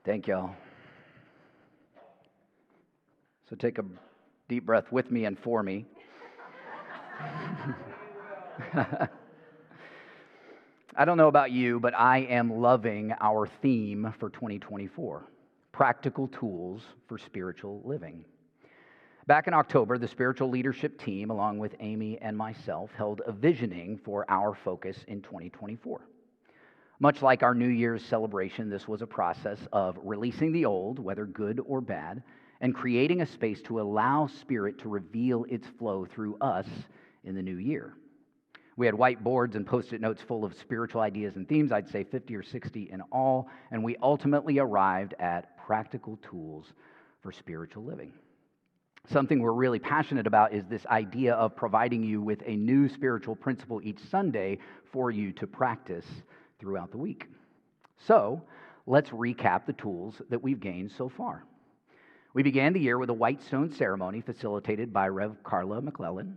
Thank y'all. So take a deep breath with me and for me. I don't know about you, but I am loving our theme for 2024, practical tools for spiritual living. Back in October, the spiritual leadership team, along with Amy and myself, held a visioning for our focus in 2024. Much like our New Year's celebration, this was a process of releasing the old, whether good or bad, and creating a space to allow Spirit to reveal its flow through us in the new year. We had whiteboards and Post-it notes full of spiritual ideas and themes, I'd say 50 or 60 in all, and we ultimately arrived at practical tools for spiritual living. Something we're really passionate about is this idea of providing you with a new spiritual principle each Sunday for you to practice throughout the week. So, let's recap the tools that we've gained so far. We began the year with a white stone ceremony facilitated by Rev. Carla McClellan,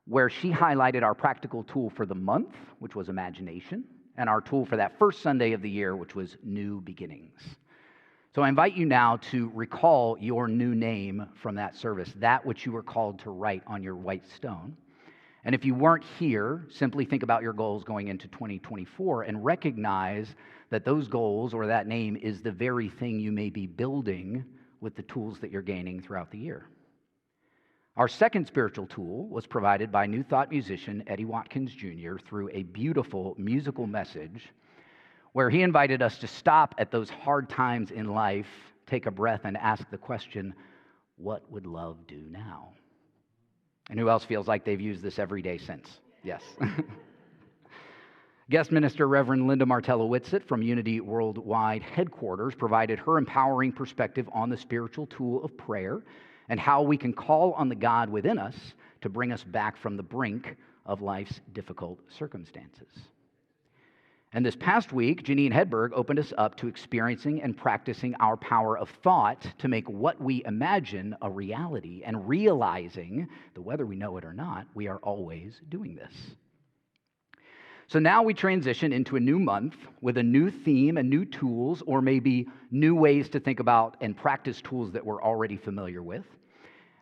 where she highlighted our practical tool for the month, which was imagination, and our tool for that first Sunday of the year, which was new beginnings. So I invite you now to recall your new name from that service, that which you were called to write on your white stone. And if you weren't here, simply think about your goals going into 2024 and recognize that those goals or that name is the very thing you may be building with the tools that you're gaining throughout the year. Our second spiritual tool was provided by New Thought musician Eddie Watkins Jr. through a beautiful musical message where he invited us to stop at those hard times in life, take a breath, and ask the question, what would love do now? And who else feels like they've used this every day since? Yes. Guest minister Reverend Linda Martello-Whitsitt from Unity Worldwide Headquarters provided her empowering perspective on the spiritual tool of prayer and how we can call on the God within us to bring us back from the brink of life's difficult circumstances. And this past week, Janine Hedberg opened us up to experiencing and practicing our power of thought to make what we imagine a reality and realizing that whether we know it or not, we are always doing this. So now we transition into a new month with a new theme and new tools, or maybe new ways to think about and practice tools that we're already familiar with.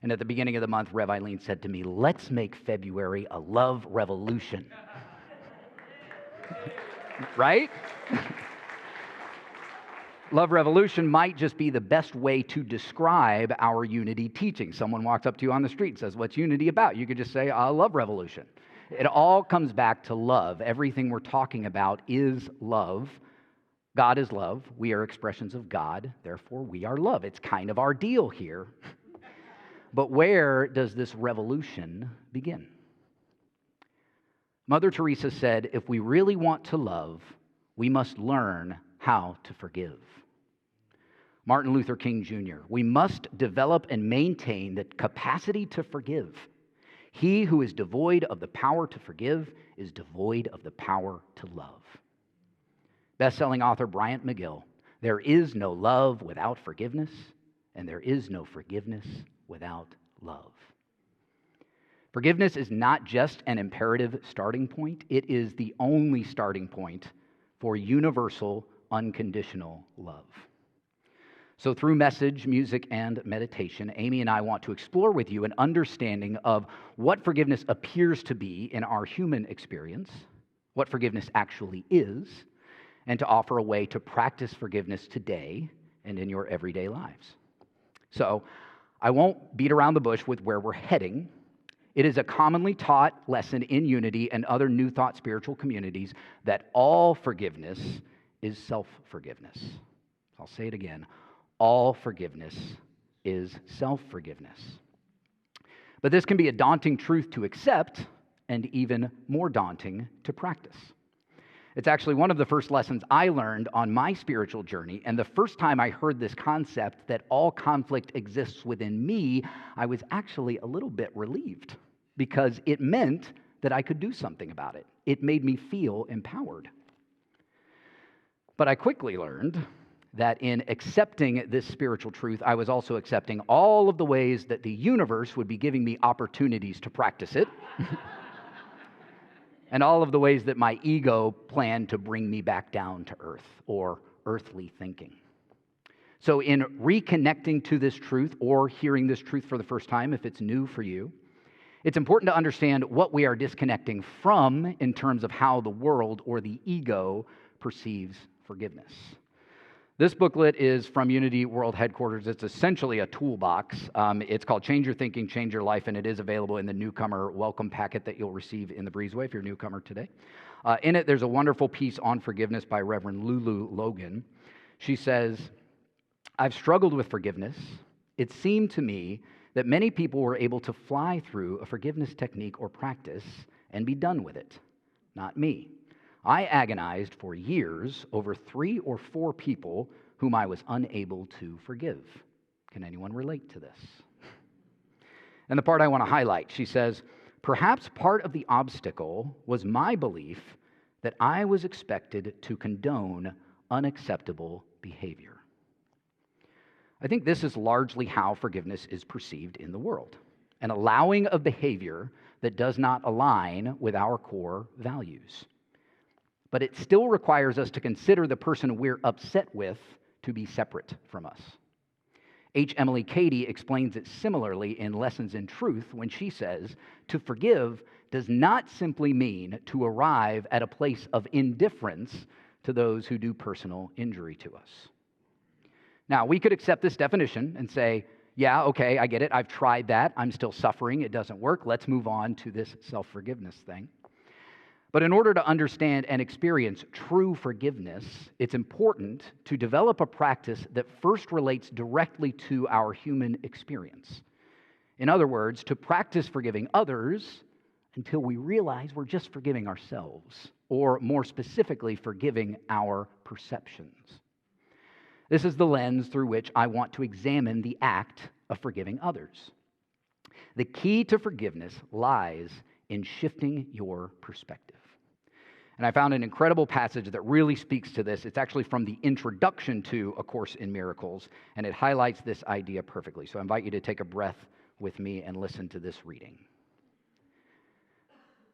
And at the beginning of the month, Rev. Eileen said to me, let's make February a love revolution. Right? Love revolution might just be the best way to describe our unity teaching. Someone walks up to you on the street and says, what's unity about? You could just say, love revolution. It all comes back to love. Everything we're talking about is love. God is love. We are expressions of God. Therefore, we are love. It's kind of our deal here. But where does this revolution begin? Mother Teresa said, if we really want to love, we must learn how to forgive. Martin Luther King Jr., we must develop and maintain the capacity to forgive. He who is devoid of the power to forgive is devoid of the power to love. Best-selling author Bryant McGill, there is no love without forgiveness, and there is no forgiveness without love. Forgiveness is not just an imperative starting point, it is the only starting point for universal, unconditional love. So through message, music, and meditation, Amy and I want to explore with you an understanding of what forgiveness appears to be in our human experience, what forgiveness actually is, and to offer a way to practice forgiveness today and in your everyday lives. So I won't beat around the bush with where we're heading. It is a commonly taught lesson in Unity and other New Thought spiritual communities that all forgiveness is self-forgiveness. I'll say it again. All forgiveness is self-forgiveness. But this can be a daunting truth to accept and even more daunting to practice. It's actually one of the first lessons I learned on my spiritual journey, and the first time I heard this concept that all conflict exists within me, I was actually a little bit relieved because it meant that I could do something about it. It made me feel empowered. But I quickly learned that in accepting this spiritual truth, I was also accepting all of the ways that the universe would be giving me opportunities to practice it. And all of the ways that my ego planned to bring me back down to earth or earthly thinking. So in reconnecting to this truth or hearing this truth for the first time, if it's new for you, it's important to understand what we are disconnecting from in terms of how the world or the ego perceives forgiveness. This booklet is from Unity World Headquarters. It's essentially a toolbox. It's called Change Your Thinking, Change Your Life, and it is available in the newcomer welcome packet that you'll receive in the breezeway if you're a newcomer today. In it, there's a wonderful piece on forgiveness by Reverend Lulu Logan. She says, "I've struggled with forgiveness. It seemed to me that many people were able to fly through a forgiveness technique or practice and be done with it. Not me. I agonized for years over 3 or 4 people whom I was unable to forgive." Can anyone relate to this? And the part I want to highlight, she says, "Perhaps part of the obstacle was my belief that I was expected to condone unacceptable behavior." I think this is largely how forgiveness is perceived in the world, an allowing of behavior that does not align with our core values. But it still requires us to consider the person we're upset with to be separate from us. H. Emily Cady explains it similarly in Lessons in Truth when she says, to forgive does not simply mean to arrive at a place of indifference to those who do personal injury to us. Now, we could accept this definition and say, yeah, okay, I get it. I've tried that. I'm still suffering. It doesn't work. Let's move on to this self-forgiveness thing. But in order to understand and experience true forgiveness, it's important to develop a practice that first relates directly to our human experience. In other words, to practice forgiving others until we realize we're just forgiving ourselves, or more specifically, forgiving our perceptions. This is the lens through which I want to examine the act of forgiving others. The key to forgiveness lies in shifting your perspective. And I found an incredible passage that really speaks to this. It's actually from the introduction to A Course in Miracles, and it highlights this idea perfectly. So I invite you to take a breath with me and listen to this reading.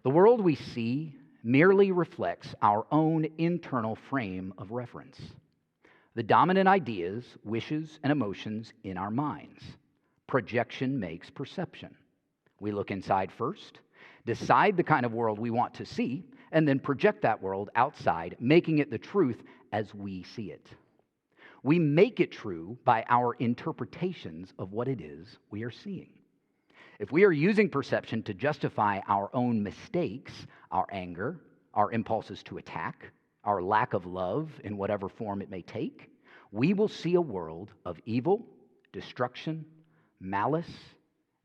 The world we see merely reflects our own internal frame of reference, the dominant ideas, wishes, and emotions in our minds. Projection makes perception. We look inside first, decide the kind of world we want to see, and then project that world outside, making it the truth as we see it. We make it true by our interpretations of what it is we are seeing. If we are using perception to justify our own mistakes, our anger, our impulses to attack, our lack of love in whatever form it may take, we will see a world of evil, destruction, malice,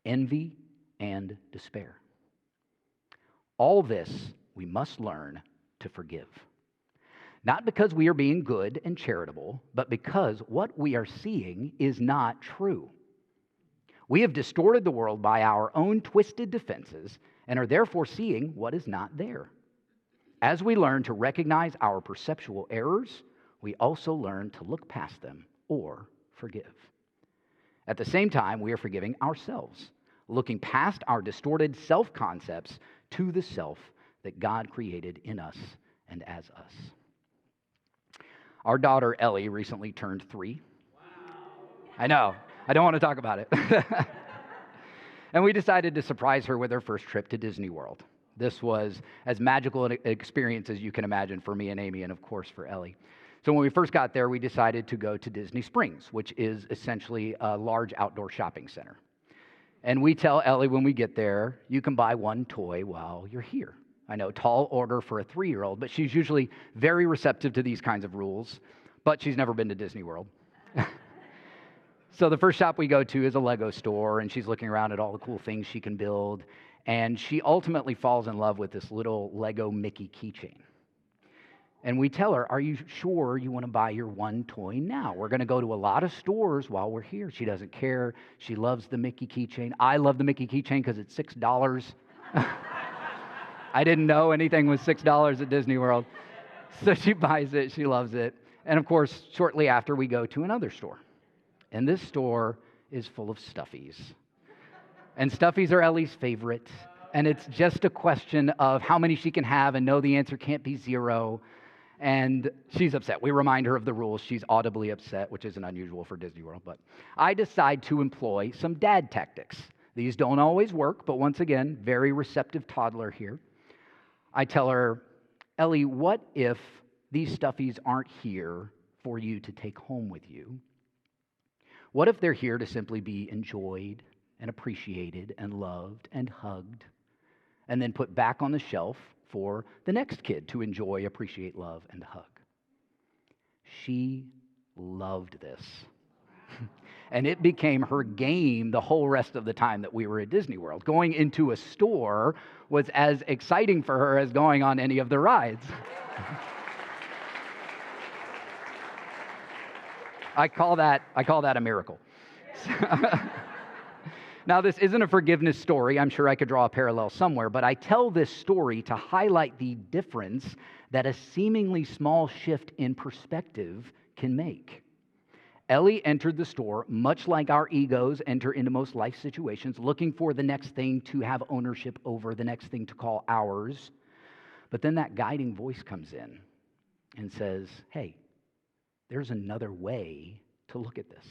envy, and despair. All this we must learn to forgive. Not because we are being good and charitable, but because what we are seeing is not true. We have distorted the world by our own twisted defenses and are therefore seeing what is not there. As we learn to recognize our perceptual errors, we also learn to look past them or forgive. At the same time, we are forgiving ourselves, looking past our distorted self-concepts to the self that God created in us and as us. Our daughter Ellie recently turned 3. Wow. I know. I don't want to talk about it. And we decided to surprise her with her first trip to Disney World. This was as magical an experience as you can imagine for me and Amy, and of course for Ellie. So when we first got there, we decided to go to Disney Springs, which is essentially a large outdoor shopping center. And we tell Ellie when we get there, you can buy one toy while you're here. I know, tall order for a 3-year-old, but she's usually very receptive to these kinds of rules, but she's never been to Disney World. So the first shop we go to is a Lego store, and she's looking around at all the cool things she can build, and she ultimately falls in love with this little Lego Mickey keychain. And we tell her, are you sure you want to buy your one toy now? We're going to go to a lot of stores while we're here. She doesn't care. She loves the Mickey keychain. I love the Mickey keychain because it's $6. I didn't know anything was $6 at Disney World. So she buys it. She loves it. And of course, shortly after, we go to another store. And this store is full of stuffies. And stuffies are Ellie's favorite. And it's just a question of how many she can have and know the answer can't be 0. and she's upset. We remind her of the rules. She's audibly upset, which isn't unusual for Disney World, but I decide to employ some dad tactics. These don't always work, but once again, very receptive toddler here. I tell her, Ellie, what if these stuffies aren't here for you to take home with you? What if they're here to simply be enjoyed and appreciated and loved and hugged, and then put back on the shelf for the next kid to enjoy, appreciate, love, and hug? She loved this. And it became her game the whole rest of the time that we were at Disney World. Going into a store was as exciting for her as going on any of the rides. I call that a miracle. Now, this isn't a forgiveness story. I'm sure I could draw a parallel somewhere, but I tell this story to highlight the difference that a seemingly small shift in perspective can make. Ellie entered the store much like our egos enter into most life situations, looking for the next thing to have ownership over, the next thing to call ours. But then that guiding voice comes in and says, hey, there's another way to look at this.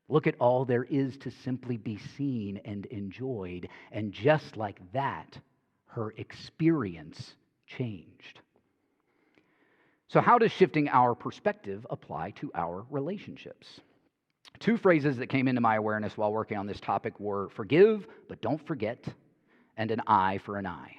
Look at all there is to simply be seen and enjoyed. And just like that, her experience changed. So how does shifting our perspective apply to our relationships? Two phrases that came into my awareness while working on this topic were forgive, but don't forget, and an eye for an eye.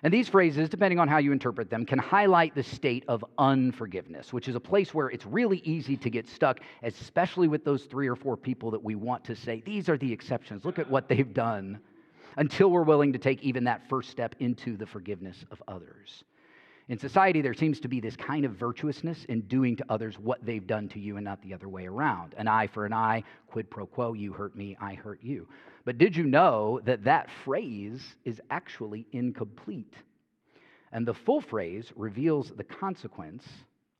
And these phrases, depending on how you interpret them, can highlight the state of unforgiveness, which is a place where it's really easy to get stuck, especially with those 3 or 4 people that we want to say, these are the exceptions, look at what they've done, until we're willing to take even that first step into the forgiveness of others. In society, there seems to be this kind of virtuousness in doing to others what they've done to you and not the other way around. An eye for an eye, quid pro quo, you hurt me, I hurt you. But did you know that that phrase is actually incomplete? And the full phrase reveals the consequence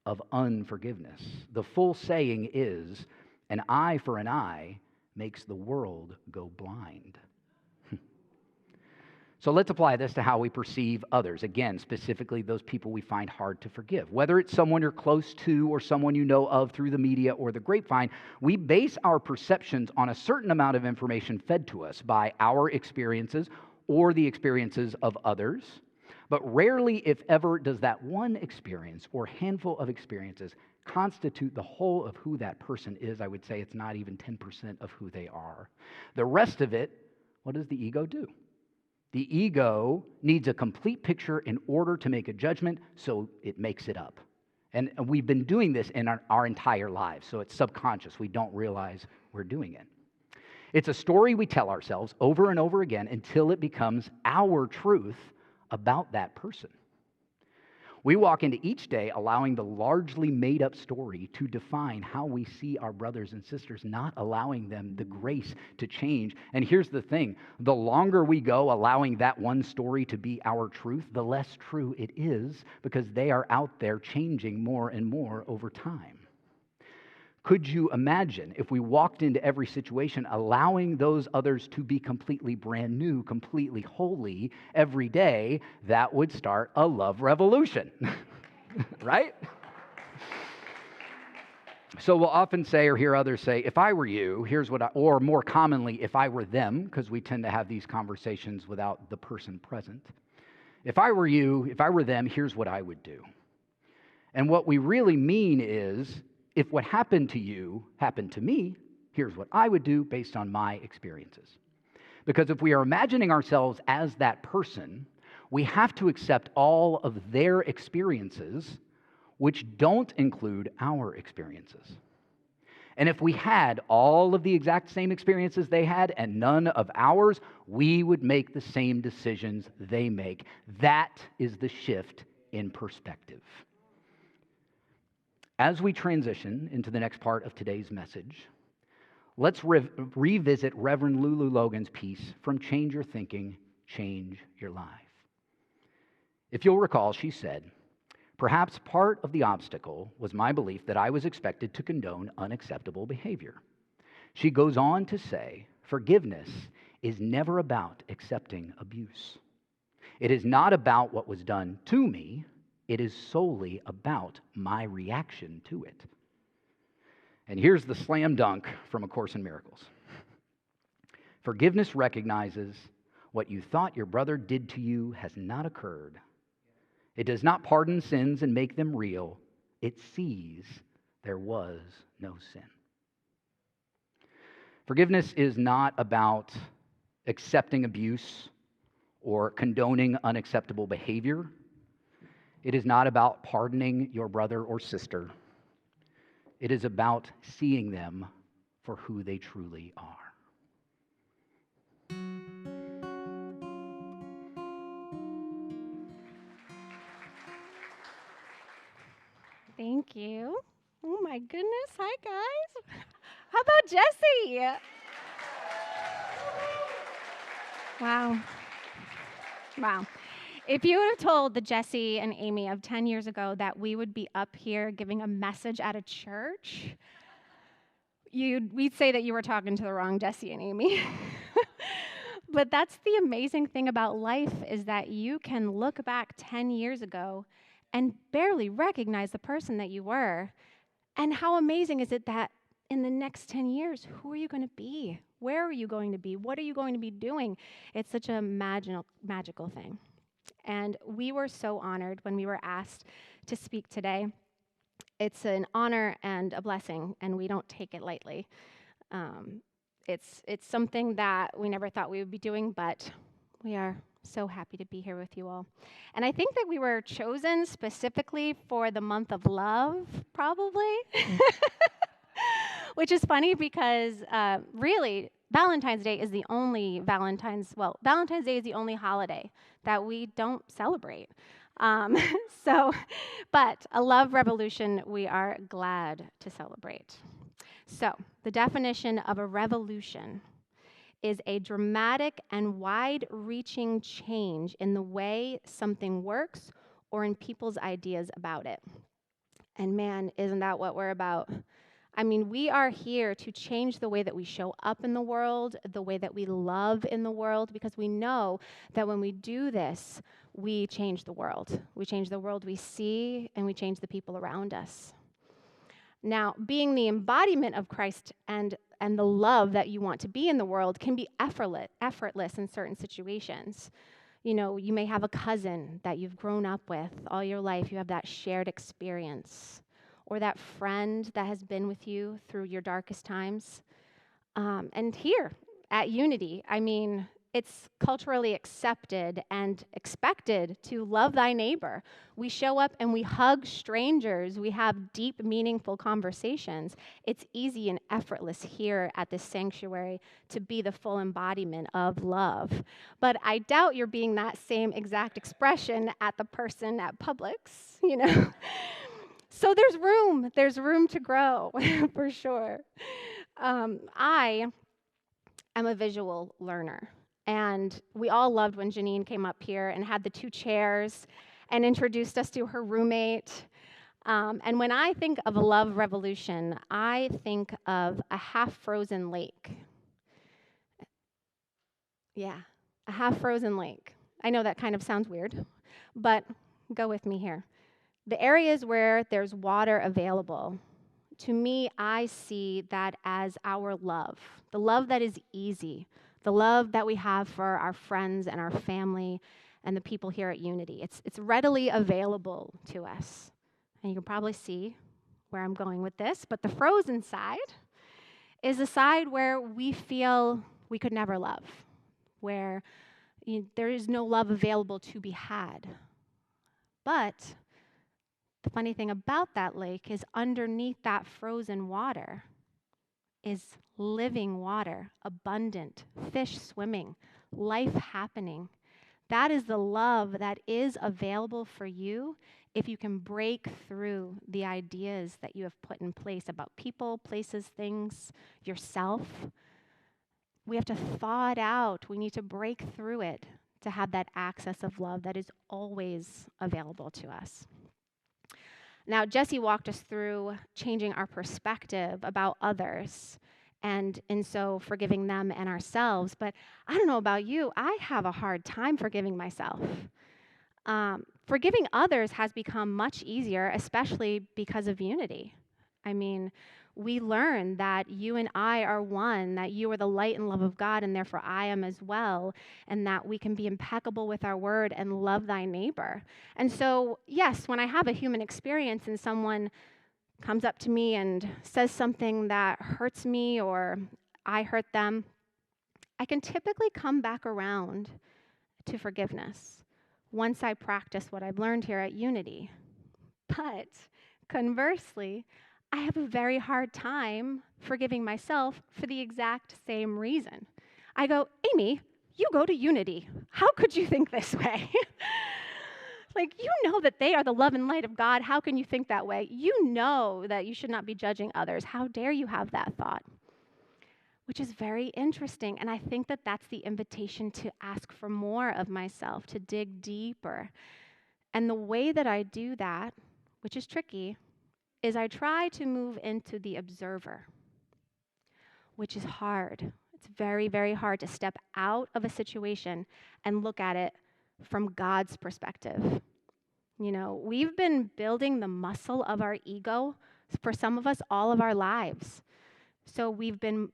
of unforgiveness. The full saying is, an eye for an eye makes the world go blind. So let's apply this to how we perceive others. Again, specifically those people we find hard to forgive. Whether it's someone you're close to or someone you know of through the media or the grapevine, we base our perceptions on a certain amount of information fed to us by our experiences or the experiences of others. But rarely, if ever, does that one experience or handful of experiences constitute the whole of who that person is. I would say it's not even 10% of who they are. The rest of it, what does the ego do? The ego needs a complete picture in order to make a judgment, so it makes it up. And we've been doing this in our entire lives, so it's subconscious. We don't realize we're doing it. It's a story we tell ourselves over and over again until it becomes our truth about that person. We walk into each day allowing the largely made-up story to define how we see our brothers and sisters, not allowing them the grace to change. And here's the thing, the longer we go allowing that one story to be our truth, the less true it is, because they are out there changing more and more over time. Could you imagine if we walked into every situation allowing those others to be completely brand new, completely holy every day? That would start a love revolution, right? So we'll often say or hear others say, if I were you, here's what or more commonly, if I were them, because we tend to have these conversations without the person present. If I were you, if I were them, here's what I would do. And what we really mean is, if what happened to you happened to me, here's what I would do based on my experiences. Because if we are imagining ourselves as that person, we have to accept all of their experiences, which don't include our experiences. And if we had all of the exact same experiences they had and none of ours, we would make the same decisions they make. That is the shift in perspective. As we transition into the next part of today's message, let's revisit Reverend Lulu Logan's piece from Change Your Thinking, Change Your Life. If you'll recall, she said, perhaps part of the obstacle was my belief that I was expected to condone unacceptable behavior. She goes on to say, forgiveness is never about accepting abuse. It is not about what was done to me. It is solely about my reaction to it. And here's the slam dunk from A Course in Miracles. Forgiveness recognizes what you thought your brother did to you has not occurred. It does not pardon sins and make them real. It sees there was no sin. Forgiveness is not about accepting abuse or condoning unacceptable behavior. It is not about pardoning your brother or sister. It is about seeing them for who they truly are. Thank you. Oh my goodness. Hi, guys. How about Jesse? Wow. Wow. If you would have told the Jesse and Amy of 10 years ago that we would be up here giving a message at a church, we'd say that you were talking to the wrong Jesse and Amy. But that's the amazing thing about life, is that you can look back 10 years ago and barely recognize the person that you were. And how amazing is it that in the next 10 years, who are you going to be? Where are you going to be? What are you going to be doing? It's such a magical thing. And we were so honored when we were asked to speak today. It's an honor and a blessing, and we don't take it lightly. It's something that we never thought we would be doing, but we are so happy to be here with you all. And I think that we were chosen specifically for the month of love, probably, which is funny because really, Valentine's Day is the only Valentine's Day is the only holiday that we don't celebrate. But a love revolution, we are glad to celebrate. So, the definition of a revolution is a dramatic and wide-reaching change in the way something works or in people's ideas about it. And man, isn't that what we're about? I mean, we are here to change the way that we show up in the world, the way that we love in the world, because we know that when we do this, we change the world. We change the world we see, and we change the people around us. Now, being the embodiment of Christ and the love that you want to be in the world can be effortless in certain situations. You know, you may have a cousin that you've grown up with all your life. You have that shared experience. Or that friend that has been with you through your darkest times. And here at Unity, I mean, it's culturally accepted and expected to love thy neighbor. We show up and we hug strangers. We have deep, meaningful conversations. It's easy and effortless here at this sanctuary to be the full embodiment of love. But I doubt you're being that same exact expression at the person at Publix, you know. So there's room to grow, for sure. I am a visual learner, and we all loved when Janine came up here and had the 2 chairs and introduced us to her roommate. And when I think of a love revolution, I think of a half-frozen lake. Yeah, a half-frozen lake. I know that kind of sounds weird, but go with me here. The areas where there's water available, to me, I see that as our love, the love that is easy, the love that we have for our friends and our family and the people here at Unity. It's readily available to us. And you can probably see where I'm going with this, but the frozen side is a side where we feel we could never love, where there is no love available to be had. But the funny thing about that lake is underneath that frozen water is living water, abundant, fish swimming, life happening. That is the love that is available for you if you can break through the ideas that you have put in place about people, places, things, yourself. We have to thaw it out. We need to break through it to have that access of love that is always available to us. Now, Jesse walked us through changing our perspective about others and in so forgiving them and ourselves. But I don't know about you, I have a hard time forgiving myself. Forgiving others has become much easier, especially because of unity. I mean, we learn that you and I are one, that you are the light and love of God, and therefore I am as well, and that we can be impeccable with our word and love thy neighbor. And so, yes, when I have a human experience and someone comes up to me and says something that hurts me or I hurt them, I can typically come back around to forgiveness once I practice what I've learned here at Unity. But conversely, I have a very hard time forgiving myself for the exact same reason. I go, Amy, you go to Unity. How could you think this way? Like, you know that they are the love and light of God. How can you think that way? You know that you should not be judging others. How dare you have that thought? Which is very interesting. And I think that that's the invitation to ask for more of myself, to dig deeper. And the way that I do that, which is tricky, is I try to move into the observer, which is hard. It's very, very hard to step out of a situation and look at it from God's perspective. You know, we've been building the muscle of our ego for some of us all of our lives. So we've been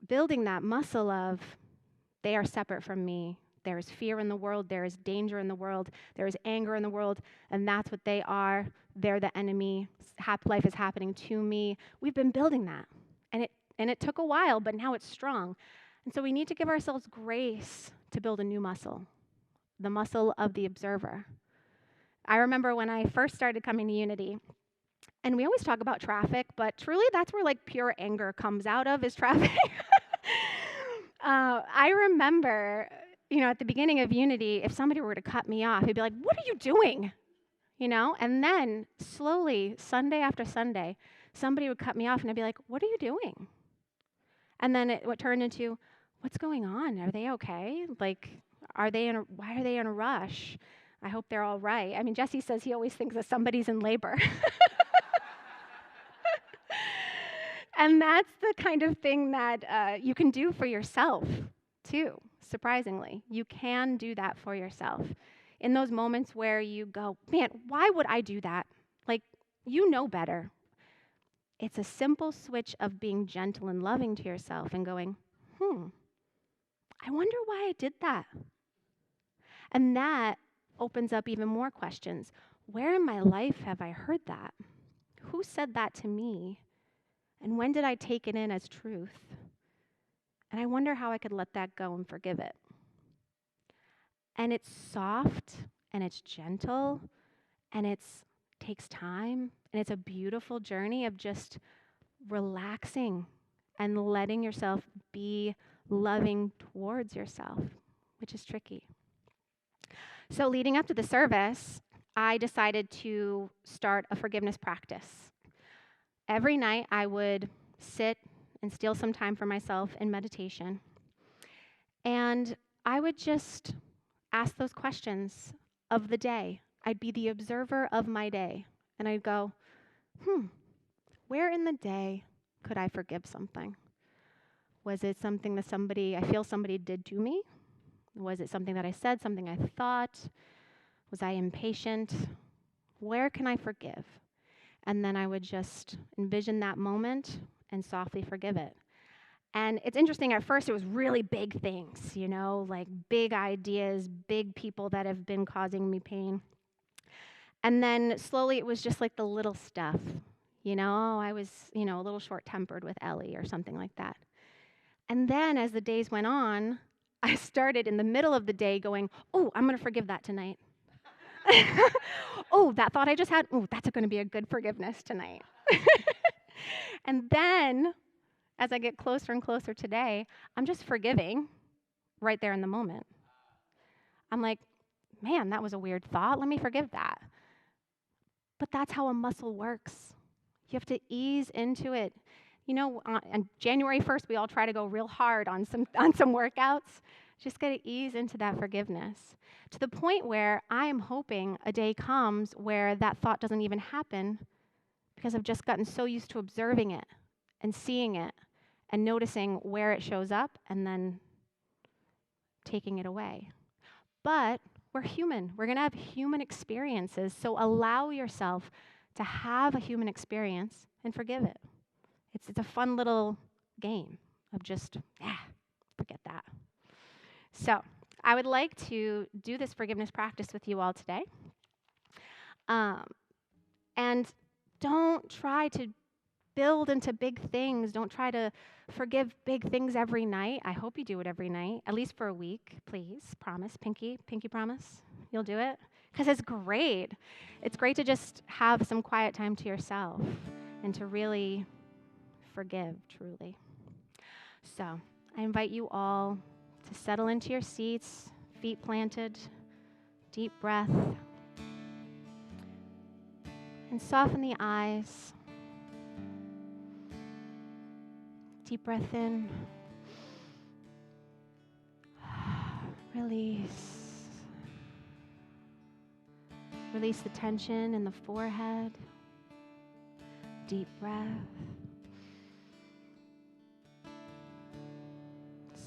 building that muscle of they are separate from me. There is fear in the world. There is danger in the world. There is anger in the world. And that's what they are. They're the enemy. Life is happening to me. We've been building that. And it took a while, but now it's strong. And so we need to give ourselves grace to build a new muscle, the muscle of the observer. I remember when I first started coming to Unity, and we always talk about traffic, but truly that's where like pure anger comes out of is traffic. I remember, at the beginning of Unity, if somebody were to cut me off, he'd be like, "What are you doing?" And then slowly, Sunday after Sunday, somebody would cut me off and I'd be like, "What are you doing?" And then it would turn into, "What's going on? Are they okay? Like, why are they in a rush? I hope they're all right." I mean, Jesse says he always thinks that somebody's in labor. And that's the kind of thing that you can do for yourself, too, surprisingly. You can do that for yourself. In those moments where you go, "Man, why would I do that?" Like, you know better. It's a simple switch of being gentle and loving to yourself and going, I wonder why I did that. And that opens up even more questions. Where in my life have I heard that? Who said that to me? And when did I take it in as truth? And I wonder how I could let that go and forgive it. And it's soft and it's gentle and it takes time and it's a beautiful journey of just relaxing and letting yourself be loving towards yourself, which is tricky. So leading up to the service, I decided to start a forgiveness practice. Every night I would sit and steal some time for myself in meditation. And I would just ask those questions of the day. I'd be the observer of my day. And I'd go, where in the day could I forgive something? Was it something that I feel somebody did to me? Was it something that I said, something I thought? Was I impatient? Where can I forgive? And then I would just envision that moment and softly forgive it. And it's interesting, at first it was really big things, like big ideas, big people that have been causing me pain. And then slowly it was just like the little stuff, I was, a little short-tempered with Ellie or something like that. And then as the days went on, I started in the middle of the day going, I'm going to forgive that tonight. That thought I just had, that's going to be a good forgiveness tonight. And then, as I get closer and closer today, I'm just forgiving right there in the moment. I'm like, man, that was a weird thought. Let me forgive that. But that's how a muscle works. You have to ease into it. On January 1st, we all try to go real hard on some workouts. Just got to ease into that forgiveness to the point where I am hoping a day comes where that thought doesn't even happen because I've just gotten so used to observing it and seeing it and noticing where it shows up and then taking it away. But We're human. We're going to have human experiences. So allow yourself to have a human experience and forgive it. It's a fun little game of just, forget that. So I would like to do this forgiveness practice with you all today. And don't try to build into big things. Don't try to forgive big things every night. I hope you do it every night, at least for a week, please. Promise, pinky promise. You'll do it? Because it's great. It's great to just have some quiet time to yourself and to really forgive, truly. So I invite you all to settle into your seats, feet planted, deep breath, and soften the eyes. Deep breath in. Release. Release the tension in the forehead. Deep breath.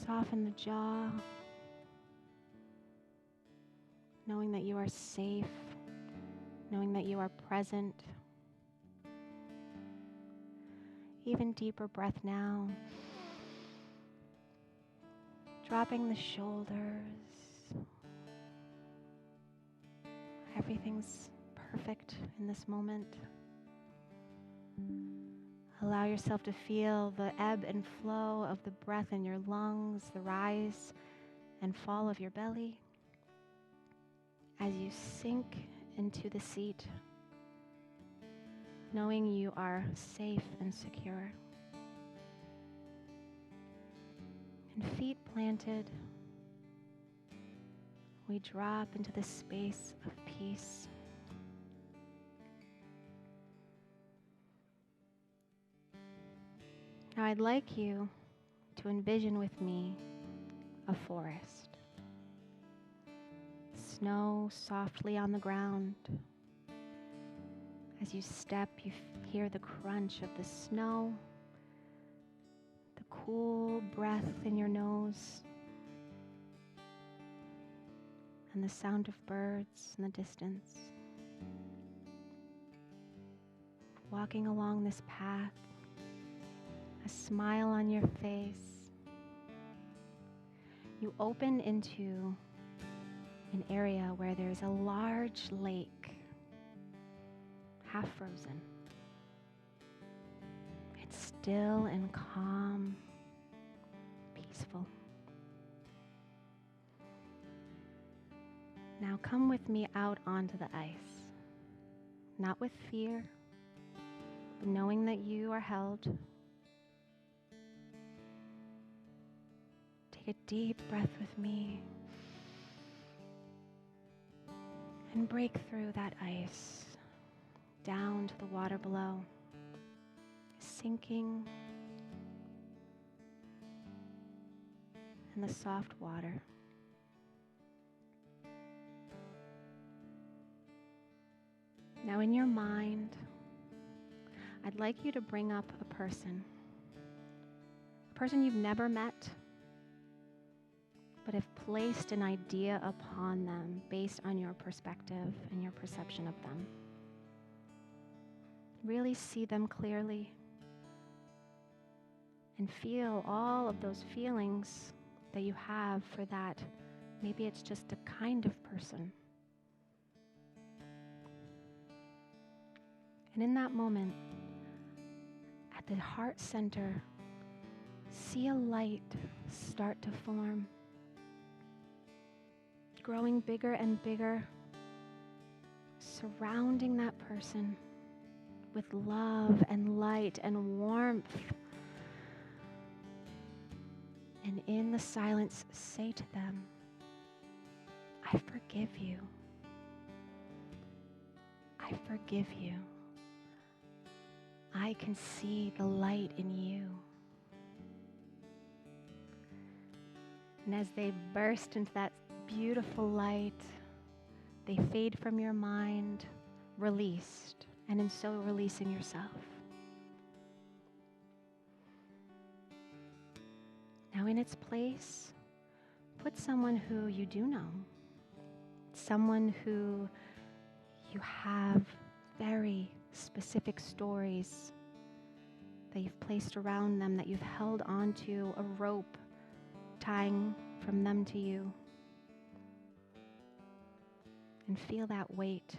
Soften the jaw. Knowing that you are safe. Knowing that you are present. Even deeper breath now. Dropping the shoulders. Everything's perfect in this moment. Allow yourself to feel the ebb and flow of the breath in your lungs, the rise and fall of your belly as you sink into the seat, knowing you are safe and secure. And feet planted, we drop into the space of peace. Now I'd like you to envision with me a forest. Snow softly on the ground. As you step, you hear the crunch of the snow, the cool breath in your nose, and the sound of birds in the distance. Walking along this path, a smile on your face, you open into an area where there's a large lake, half frozen. It's still and calm, peaceful. Now come with me out onto the ice, not with fear, but knowing that you are held. Take a deep breath with me and break through that ice down to the water below, sinking in the soft water. Now in your mind, I'd like you to bring up a person you've never met, but have placed an idea upon them based on your perspective and your perception of them. Really see them clearly and feel all of those feelings that you have for that. Maybe it's just a kind of person. And in that moment, at the heart center, see a light start to form, growing bigger and bigger, surrounding that person with love and light and warmth. And in the silence, say to them, I forgive you. I forgive you. I can see the light in you. And as they burst into that beautiful light, they fade from your mind, released, and in so releasing yourself. Now in its place, put someone who you do know, It's someone who you have very specific stories that you've placed around them, that you've held onto a rope tying from them to you. And feel that weight.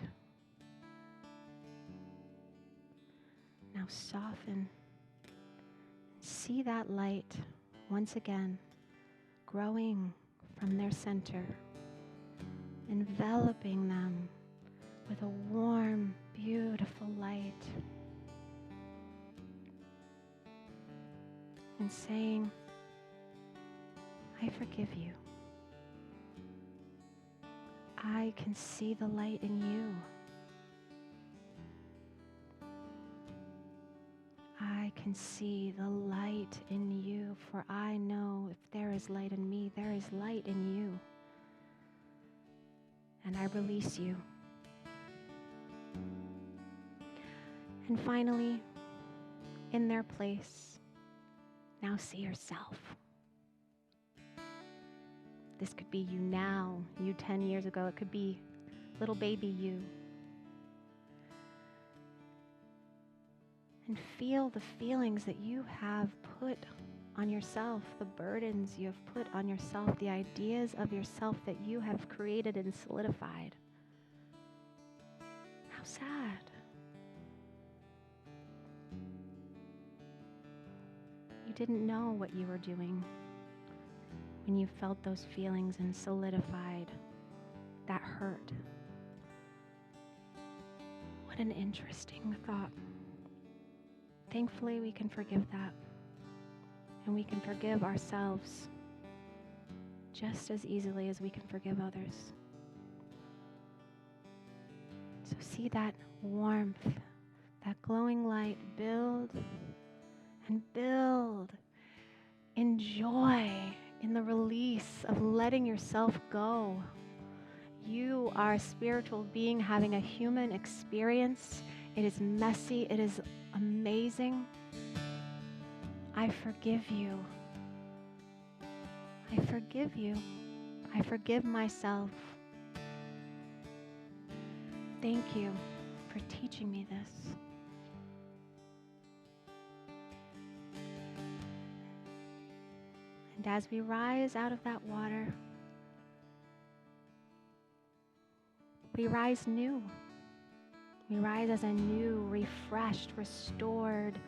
Now soften. See that light once again growing from their center, enveloping them with a warm, beautiful light. And saying, I forgive you. I can see the light in you. I can see the light in you, for I know if there is light in me, there is light in you. And I release you. And finally, in their place, now see yourself. This could be you now, you 10 years ago. It could be little baby you. And feel the feelings that you have put on yourself, the burdens you have put on yourself, the ideas of yourself that you have created and solidified. How sad. You didn't know what you were doing when you felt those feelings and solidified that hurt. What an interesting thought. Thankfully, we can forgive that. And we can forgive ourselves just as easily as we can forgive others. So see that warmth, that glowing light build and build. Enjoy in the release of letting yourself go. You are a spiritual being having a human experience. It is messy. It is amazing. I forgive you. I forgive you. I forgive myself. Thank you for teaching me this. And as we rise out of that water, we rise new. We rise as a new, refreshed, restored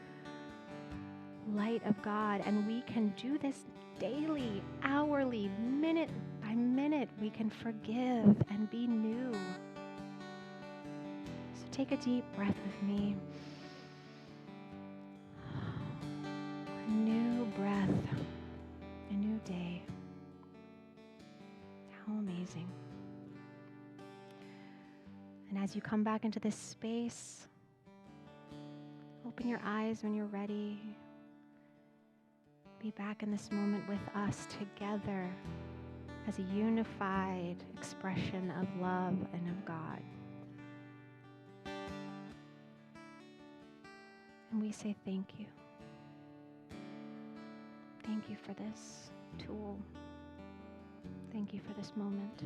light of God. And we can do this daily, hourly, minute by minute. We can forgive and be new. So take a deep breath with me. A new breath, a new day. How amazing. And as you come back into this space, open your eyes when you're ready. Be back in this moment with us together as a unified expression of love and of God. And we say thank you. Thank you for this tool. Thank you for this moment.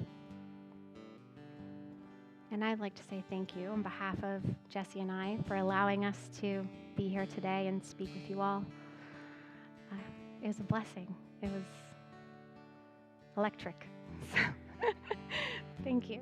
And I'd like to say thank you on behalf of Jesse and I for allowing us to be here today and speak with you all. It was a blessing. It was electric. So, thank you.